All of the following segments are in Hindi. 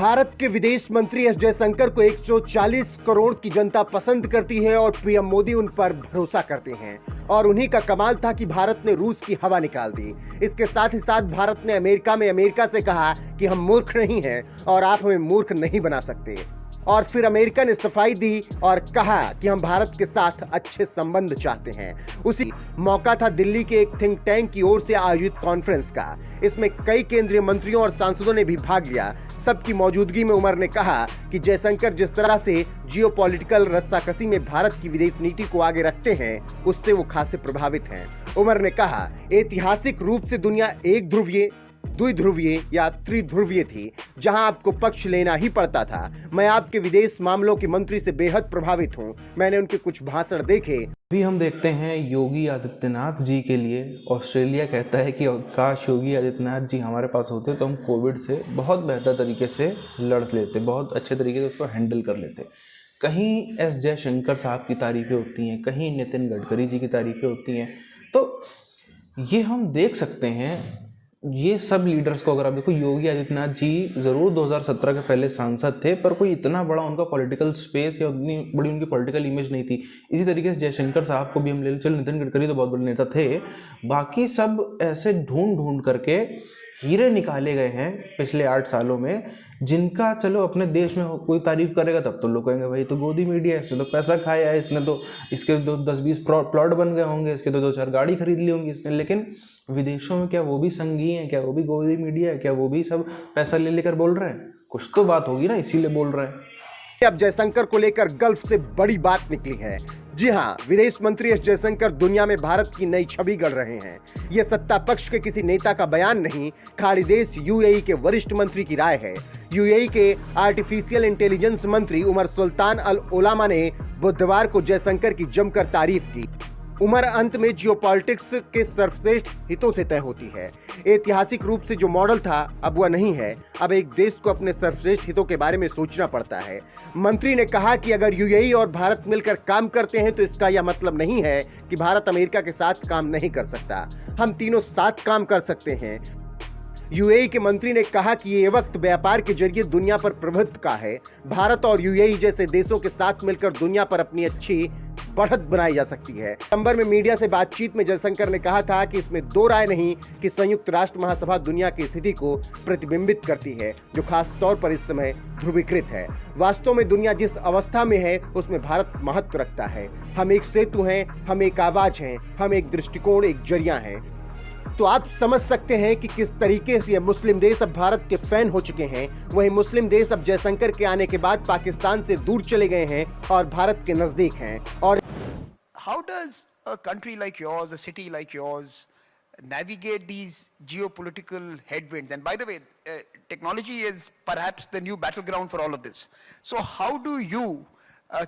भारत के विदेश मंत्री एस जयशंकर को 140 करोड़ की जनता पसंद करती है और पीएम मोदी उन पर भरोसा करते हैं और उन्हीं का कमाल था कि भारत ने रूस की हवा निकाल दी। इसके साथ ही साथ भारत ने अमेरिका से कहा कि हम मूर्ख नहीं हैं और आप हमें मूर्ख नहीं बना सकते। और फिर अमेरिका ने सफाई दी और कहा कि हम भारत के साथ अच्छे संबंध चाहते हैं। उसी मौका था दिल्ली के एक थिंक टैंक की ओर से आयोजित कॉन्फ्रेंस का। इसमें कई केंद्रीय मंत्रियों और सांसदों ने भी भाग लिया। सबकी मौजूदगी में उमर ने कहा कि जयशंकर जिस तरह से जियोपॉलिटिकल रस्साकसी में भारत की विदेश नीति को आगे रखते हैं, उससे वो खासे प्रभावित हैं। उमर ने कहा, ऐतिहासिक रूप से दुनिया एक ध्रुवीय, द्विध्रुवीय या त्रिध्रुवीय थी, जहां आपको पक्ष लेना ही पड़ता था। मैं आपके विदेश मामलों के मंत्री से बेहद प्रभावित हूं। मैंने उनके कुछ भाषण देखे। अभी हम देखते हैं योगी आदित्यनाथ जी के लिए ऑस्ट्रेलिया कहता है कि काश योगी आदित्यनाथ जी हमारे पास होते तो हम कोविड से बहुत बेहतर तरीके से लड़ लेते, बहुत अच्छे तरीके से उसको हैंडल कर लेते। कहीं एस जयशंकर साहब की तारीफें होती हैं, कहीं नितिन गडकरी जी की तारीफें होती हैं। तो ये हम देख सकते हैं, ये सब लीडर्स को अगर आप देखो, योगी आदित्यनाथ जी ज़रूर 2017 के पहले सांसद थे, पर कोई इतना बड़ा उनका पॉलिटिकल स्पेस या उतनी बड़ी उनकी पॉलिटिकल इमेज नहीं थी। इसी तरीके से जयशंकर साहब को भी हम ले लें, चलो नितिन गडकरी तो बहुत बड़े नेता थे, बाकी सब ऐसे ढूंढ ढूंढ करके हीरे निकाले गए हैं पिछले 8 सालों में, जिनका चलो अपने देश में कोई तारीफ करेगा तब तो लोग कहेंगे भाई तो गोदी मीडिया है, इसने तो पैसा खाया है, इसने तो इसके 10-20 प्लॉट बन गए होंगे, इसके तो 2-4 गाड़ी खरीद ली होंगी इसने। लेकिन विदेशों में क्या वो भी संघी हैं? क्या वो भी गोदी मीडिया है? क्या वो भी सब पैसा ले लेकर बोल रहे हैं? कुछ तो बात होगी ना, इसीलिए बोल रहे हैं। अब जयशंकर को लेकर गल्फ से बड़ी बात निकली है। जी हां, विदेश मंत्री एस जयशंकर दुनिया में भारत की नई छवि गढ़ रहे हैं। यह सत्ता पक्ष के किसी नेता का बयान नहीं, खाड़ी देश यूएई के वरिष्ठ मंत्री की राय है। यूएई के आर्टिफिशियल इंटेलिजेंस मंत्री उमर सुल्तान अल ओलामा ने बुधवार को जयशंकर की जमकर तारीफ की। उमर अंत में जियोपॉलिटिक्स के सर्वश्रेष्ठ हितों से तय होती है। ऐतिहासिक रूप से जो मॉडल था अब वह नहीं है। अब एक देश को अपने सर्वश्रेष्ठ हितों के बारे में सोचना पड़ता है। मंत्री ने कहा कि अगर यूएई और भारत मिलकर काम करते हैं तो इसका यह मतलब नहीं है कि भारत अमेरिका के साथ काम नहीं कर सकता। हम तीनों साथ काम कर सकते हैं। यूएई के मंत्री ने कहा कि ये वक्त व्यापार के जरिए दुनिया पर प्रभुत्व का है। भारत और यूएई जैसे देशों के साथ मिलकर दुनिया पर अपनी अच्छी बढ़त बनाई जा सकती है। दिसंबर में मीडिया से बातचीत में जयशंकर ने कहा था कि इसमें दो राय नहीं कि संयुक्त राष्ट्र महासभा दुनिया की स्थिति को प्रतिबिंबित करती है, जो खास तौर पर इस समय ध्रुवीकृत है। वास्तव में दुनिया जिस अवस्था में है उसमें भारत महत्व रखता है। हम एक सेतु हैं, हम एक आवाज हैं, हम एक दृष्टिकोण, एक जरिया हैं। तो आप समझ सकते हैं कि किस तरीके से मुस्लिम देश अब भारत के फैन हो चुके हैं। वहीं मुस्लिम देश अब जयशंकर के आने के बाद पाकिस्तान से दूर चले गए हैं और भारत के नजदीक हैं। और how does a country like yours, a city like yours, navigate these geopolitical headwinds? And by the way, technology is perhaps the new battleground for all of this. So how do you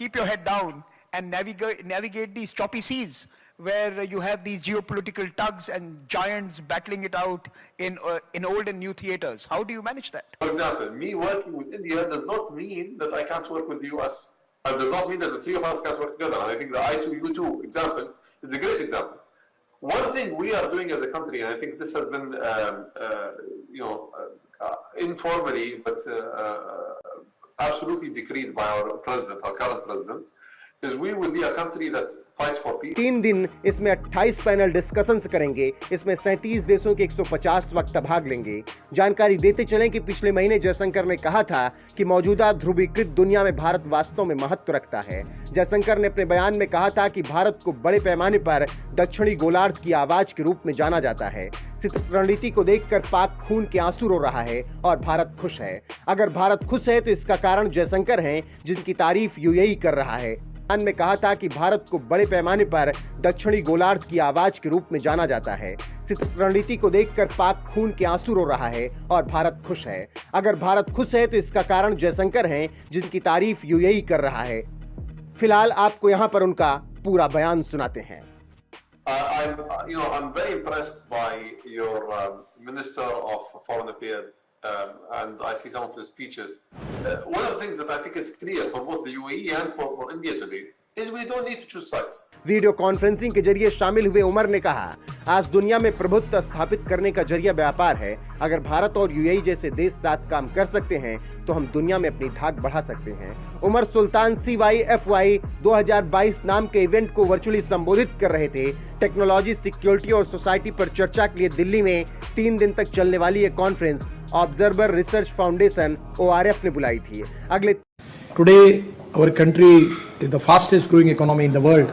keep your head down and navigate these choppy seas where you have these geopolitical tugs and giants battling it out in old and new theaters? How do you manage that? For example, me working with India does not mean that I can't work with the US. It does not mean that the three of us can't work together. And I think the I2U2 example is a great example. One thing we are doing as a country, and I think this has been, informally, but absolutely decreed by our president, our current president, is we will be a country that fights for peace. 3 दिन इसमें 28 पैनल डिस्कशंस करेंगे। इसमें 37 देशों के 150 वक्ता भाग लेंगे। जानकारी देते चलें कि पिछले महीने जयशंकर ने कहा था कि मौजूदा ध्रुवीकृत दुनिया में भारत वास्तव में महत्व रखता है। जयशंकर ने अपने बयान में कहा था कि भारत को बड़े पैमाने पर दक्षिणी गोलार्ध की आवाज के रूप में जाना जाता है। इस रणनीति को देखकर पाक खून के आंसू रो रहा है और भारत खुश है। अगर भारत खुश है तो इसका कारण जयशंकर हैं, जिनकी तारीफ यूएई कर रहा है। में कहा था कि भारत को बड़े पैमाने पर दक्षिणी गोलार्ध की आवाज के रूप में जाना जाता है। इस रणनीति को देखकर पाक खून के आंसू रो रहा है और भारत खुश है। अगर भारत खुश है तो इसका कारण जयशंकर हैं, जिनकी तारीफ यूएई कर रहा है। फिलहाल आपको यहां पर उनका पूरा बयान सुनाते हैं। I'm very impressed by your Minister of Foreign Affairs, and I see some of his speeches. One of the things that I think is clear for both the UAE and for India today is we don't need to choose sides. Video conferencing के जरिए शामिल हुए उमर ने कहा, आज दुनिया में प्रभुत्व स्थापित करने का जरिया व्यापार है। अगर भारत और यूएई जैसे देश साथ काम कर सकते हैं तो हम दुनिया में अपनी धाक बढ़ा सकते हैं। उमर सुल्तान CYFY 2022 नाम के इवेंट को वर्चुअली संबोधित कर रहे थे। टेक्नोलॉजी, सिक्योरिटी और सोसाइटी पर चर्चा के लिए दिल्ली में 3 दिन तक चलने वाली यह conference observer research foundation ORF ने बुलाई थी। अगले Today, our country is the fastest growing economy in the world,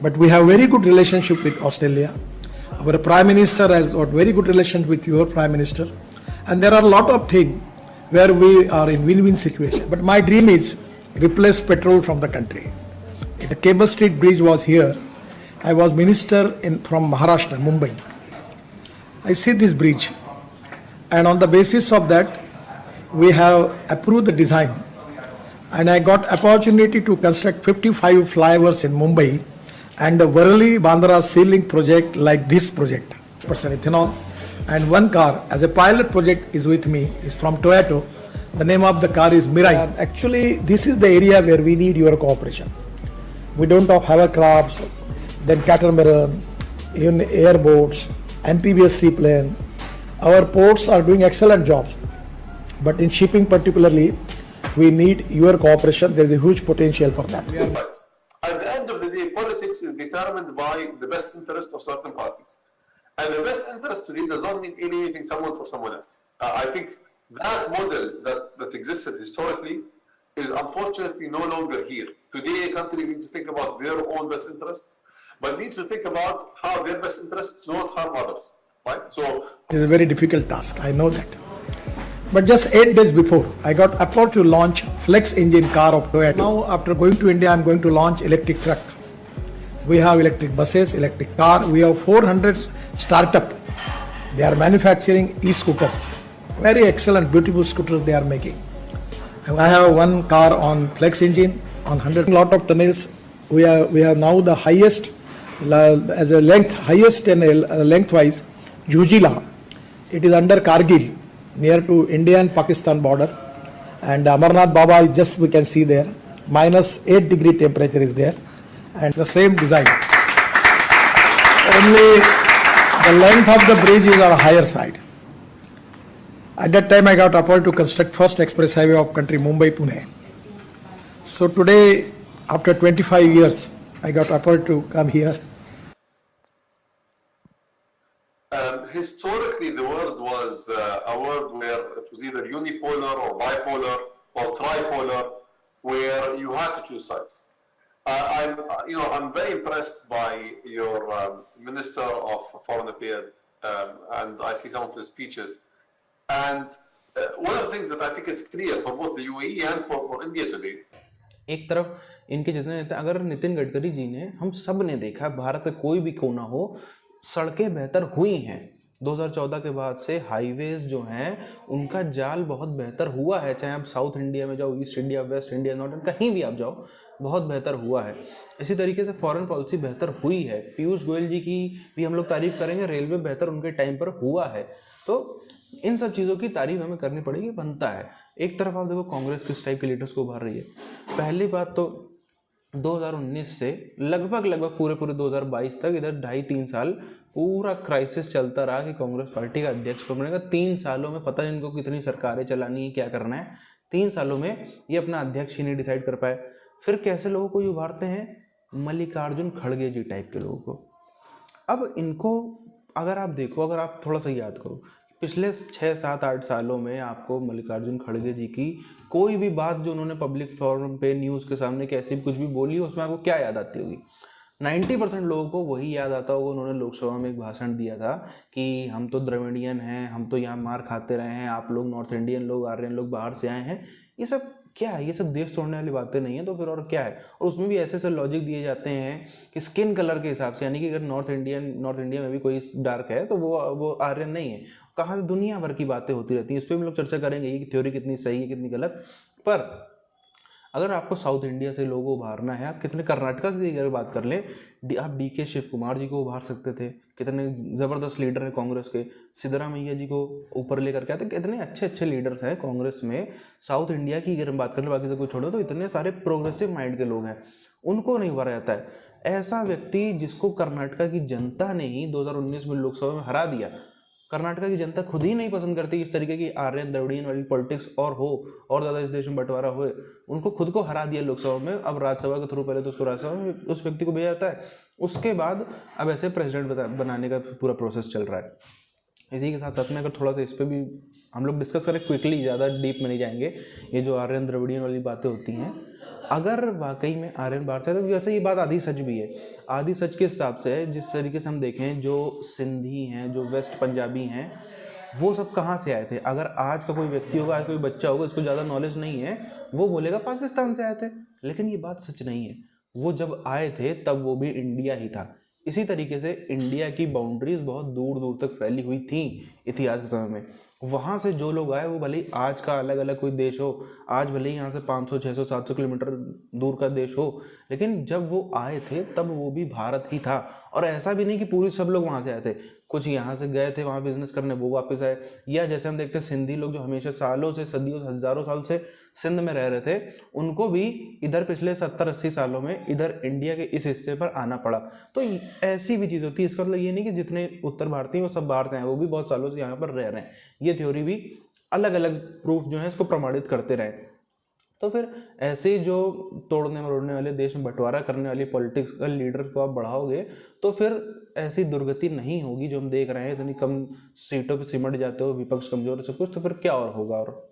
but we have very good relationship with Australia. Our Prime Minister has got very good relations with your Prime Minister, and there are a lot of things where we are in win-win situation. But my dream is replace petrol from the country. If the Cable Street Bridge was here, I was minister from Maharashtra, Mumbai. I see this bridge, and on the basis of that, we have approved the design. And I got opportunity to construct 55 flyovers in Mumbai and the Worli-Bandra Sea Link project like this project, % ethanol. And one car as a pilot project is with me, is from Toyota. The name of the car is Mirai. Actually, this is the area where we need your cooperation. We don't have hovercrafts, then catamaran, even airboats, amphibious seaplane. Our ports are doing excellent jobs. But in shipping particularly, we need your cooperation. There is a huge potential for that. At the end of the day, politics is determined by the best interest of certain parties. And the best interest today does not mean alienating someone for someone else. I think that model that existed historically is unfortunately no longer here. Today, countries need to think about their own best interests, but need to think about how their best interests do not harm others. Right? So it is a very difficult task, I know that. But just 8 days before, I got approved to launch flex engine car of Toyota. Now, after going to India, I'm going to launch electric truck. We have electric buses, electric car. We have 400 startup. They are manufacturing e-scooters. Very excellent, beautiful scooters they are making. I have one car on flex engine on 100 lot of tunnels. We have now the highest as a length, highest lengthwise, Jujila. It is under Kargil, near to India and Pakistan border, and Amarnath Baba is just, we can see there, -8 degree temperature is there, and the same design. Only the length of the bridge is on a higher side. At that time I got appointed to construct first express highway of country, Mumbai-Pune. So today, after 25 years, I got appointed to come here. Historically, the world was a world where it was either unipolar or bipolar or tripolar, where you had to choose sides. I'm very impressed by your Minister of Foreign Affairs, and I see some of his speeches. And one of the things that I think is clear for both the UAE and for India today. एक तरफ इनके जितने नेता, अगर नितिन गडकरी जी ने, हम सब ने देखा, भारत का कोई भी कोना हो, सड़कें बेहतर हुई हैं। 2014 के बाद से हाईवेज जो हैं उनका जाल बहुत बेहतर हुआ है। चाहे आप साउथ इंडिया में जाओ, east India, waste India, north, कहीं भी आप जाओ, बहुत बेहतर हुआ है। इसी तरीके से फॉरेन पॉलिसी बेहतर हुई है। पीयूष गोयल जी की भी हम लोग तारीफ करेंगे, रेलवे बेहतर उनके टाइम पर हुआ है। तो इन सब चीज़ों की तारीफ हमें करनी पड़ेगी, बनता है। एक तरफ आप देखो कांग्रेस किस टाइप के लीडर्स को उभार रही है। पहली बात तो 2019 से लगभग पूरे 2022 तक इधर 2.5-3 साल पूरा क्राइसिस चलता रहा कि कांग्रेस पार्टी का अध्यक्ष कौन बनेगा। 3 सालों में पता नहीं इनको कितनी सरकारें चलानी है, क्या करना है। 3 सालों में ये अपना अध्यक्ष ही नहीं डिसाइड कर पाए। फिर कैसे लोगों को ये उभारते हैं, मल्लिकार्जुन खड़गे जी टाइप के लोगों को। अब इनको अगर आप देखो, अगर आप थोड़ा सा याद करो, पिछले 6, 7, 8 सालों में आपको मल्लिकार्जुन खड़गे जी की कोई भी बात जो उन्होंने पब्लिक फोरम पे, न्यूज़ के सामने कैसी भी कुछ भी बोली, उसमें आपको क्या याद आती होगी? 90% लोगों को वही याद आता होगा। उन्होंने लोकसभा में एक भाषण दिया था कि हम तो द्रविड़ियन हैं, हम तो यहाँ मार खाते रहे हैं, आप लोग नॉर्थ इंडियन लोग, आर्यन लोग बाहर से आए हैं। ये सब क्या है? ये सब देश तोड़ने वाली बातें नहीं है तो फिर और क्या है? और उसमें भी ऐसे लॉजिक दिए जाते हैं कि स्किन कलर के हिसाब से, यानी कि अगर नॉर्थ इंडिया में भी कोई डार्क है तो वो आर्यन नहीं है। कहाँ से दुनिया भर की बातें होती रहती हैं। इस पर हम लोग चर्चा करेंगे कि थ्योरी कितनी सही है, कितनी गलत। पर अगर आपको साउथ इंडिया से लोगों को उभारना है, आप कितने कर्नाटका की अगर बात कर लें, आप DK शिव कुमार जी को उभार सकते थे, कितने ज़बरदस्त लीडर हैं कांग्रेस के। सिद्धरामैया जी को ऊपर लेकर के आते, कितने अच्छे लीडर्स हैं कांग्रेस में। साउथ इंडिया की अगर हम बात कर लें, बाकी से कोई छोड़ो तो इतने सारे प्रोग्रेसिव माइंड के लोग हैं। उनको नहीं उभारा जाता है। ऐसा व्यक्ति जिसको कर्नाटका की जनता ने ही 2019 में लोकसभा में हरा दिया, कर्नाटका की जनता खुद ही नहीं पसंद करती इस तरीके की आर्यन द्रविड़ियन वाली पॉलिटिक्स और हो और ज़्यादा इस देश में बंटवारा हुए, उनको खुद को हरा दिया लोकसभा में। अब राज्यसभा के थ्रू पहले तो उसको राज्यसभा में उस व्यक्ति को भेजा जाता है, उसके बाद अब ऐसे प्रेसिडेंट बनाने का पूरा प्रोसेस चल रहा है। इसी के साथ साथ में अगर थोड़ा सा इस पर भी हम लोग डिस्कस करें क्विकली, ज़्यादा डीप में नहीं जाएंगे, ये जो आर्यन द्रविड़ियन वाली बातें होती हैं, अगर वाकई में आर्यन बाहर से, तो वैसे ये बात आधी सच भी है। आधी सच के हिसाब से है, जिस तरीके से हम देखें जो सिंधी हैं, जो वेस्ट पंजाबी हैं, वो सब कहाँ से आए थे। अगर आज का कोई व्यक्ति होगा, आज कोई बच्चा होगा, इसको ज़्यादा नॉलेज नहीं है, वो बोलेगा पाकिस्तान से आए थे, लेकिन ये बात सच नहीं है। वो जब आए थे तब वो भी इंडिया ही था। इसी तरीके से इंडिया की बाउंड्रीज बहुत दूर दूर तक फैली हुई थी इतिहास के समय में। वहाँ से जो लोग आए वो भले ही आज का अलग अलग कोई देश हो, आज भले ही यहाँ से 500, 600, 700 किलोमीटर दूर का देश हो, लेकिन जब वो आए थे तब वो भी भारत ही था। और ऐसा भी नहीं कि पूरे सब लोग वहाँ से आए थे, कुछ यहाँ से गए थे वहाँ बिजनेस करने, वो वापस आए। या जैसे हम देखते हैं सिंधी लोग जो हमेशा सालों से, सदियों, हज़ारों साल से सिंध में रह रहे थे, उनको भी इधर पिछले 70-80 सालों में इधर इंडिया के इस हिस्से पर आना पड़ा। तो ऐसी भी चीज़ होती है। इसका मतलब ये नहीं कि जितने उत्तर भारतीय वो सब बाहर से हैं, वो भी बहुत सालों से यहाँ पर रह रहे हैं। ये थ्योरी भी अलग अलग प्रूफ जो है इसको प्रमाणित करते रहे। तो फिर ऐसे जो तोड़ने मरोड़ने वाले, देश में बंटवारा करने वाली पॉलिटिक्स लीडर को आप बढ़ाओगे तो फिर ऐसी दुर्गति नहीं होगी जो हम देख रहे हैं। इतनी कम सीटों पे सिमट जाते हो, विपक्ष कमजोर, सब कुछ, तो फिर क्या और होगा। और